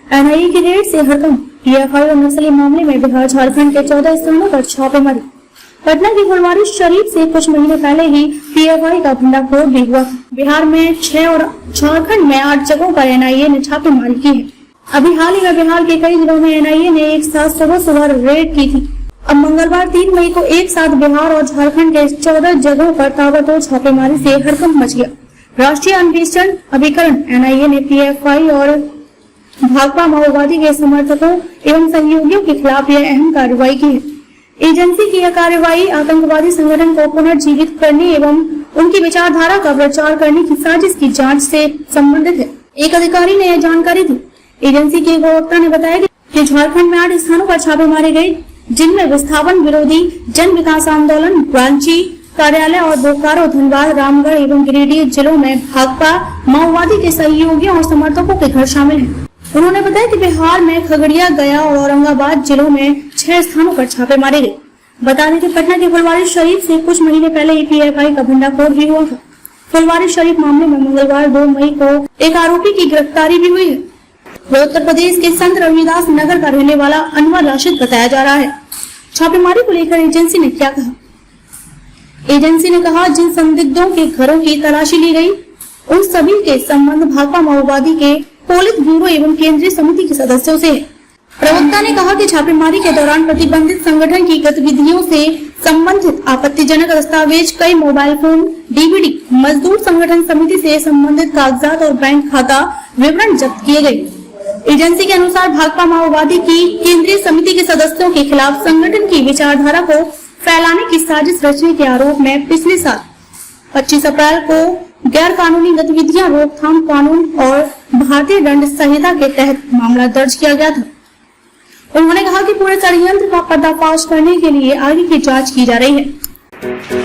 NIA की red से हड़कंप। पीएफआई और नक्सली मामले में बिहार झारखंड के 14 स्थानों पर छापेमारी। पटना की फुलवारी शरीफ से कुछ महीने पहले ही पीएफआई का भंडाफोड़ भी हुआ। बिहार में 6 और झारखंड में 8 जगहों पर एनआईए ने छापेमारी की है। अभी हाल ही में बिहार के कई जिलों में एनआईए ने एक साथ सुबह रेड की थी। अब मंगलवार 3 मई को एक साथ बिहार और झारखंड के 14 जगहों पर ताबड़तोड़ छापेमारी से हड़कंप मच गया। राष्ट्रीय अन्वेषण अभिकरण एनआईए ने पीएफआई और भाकपा माओवादी के समर्थकों एवं सहयोगियों के खिलाफ यह अहम कार्रवाई की है। एजेंसी की यह कार्रवाई आतंकवादी संगठन को पुनर्जीवित करने एवं उनकी विचारधारा का प्रचार करने की साजिश की जांच से संबंधित है। एक अधिकारी ने यह जानकारी दी। एजेंसी के प्रवक्ता ने बताया कि झारखंड में 8 स्थानों पर छापे मारे गए, जिनमें विस्थापन विरोधी जन विकास आंदोलन, रांची कार्यालय और बोकारो, धनबाद, रामगढ़ एवं गिरिडीह जिलों में भाकपा माओवादी के सहयोगियों और समर्थकों के घर शामिल हैं। उन्होंने बताया कि बिहार में खगड़िया, गया और औरंगाबाद जिलों में 6 स्थानों पर छापे मारे गए। बता दें कि पटना के फुलवारी शरीफ से कुछ महीने पहले पीएफआई का भंडाफोड़ भी हुआ था। फुलवारी शरीफ मामले में मंगलवार 2 मई को एक आरोपी की गिरफ्तारी भी हुई है। वह उत्तर प्रदेश के संत रविदास नगर का रहने वाला अनवर राशिद बताया जा रहा है। छापेमारी को लेकर एजेंसी ने क्या कहा? एजेंसी ने कहा, जिन संदिग्धों के घरों की तलाशी ली गई, उन सभी के संबंध भाकपा माओवादी के पोलित ब्यूरो एवं केंद्रीय समिति के सदस्यों से है। प्रवक्ता ने कहा कि छापेमारी के दौरान प्रतिबंधित संगठन की गतिविधियों से संबंधित आपत्तिजनक दस्तावेज, कई मोबाइल फोन, डीवीडी, मजदूर संगठन समिति से संबंधित कागजात और बैंक खाता विवरण जब्त किए गए। एजेंसी के अनुसार भाकपा माओवादी की केंद्रीय समिति के सदस्यों के खिलाफ संगठन की विचारधारा को फैलाने की साजिश रचने के आरोप में पिछले साल 25 अप्रैल को गैर कानूनी गतिविधियां रोकथाम कानून और भारतीय दंड संहिता के तहत मामला दर्ज किया गया था। उन्होंने कहा कि पूरे षड्यंत्र का पर्दाफाश करने के लिए आगे की जांच की जा रही है।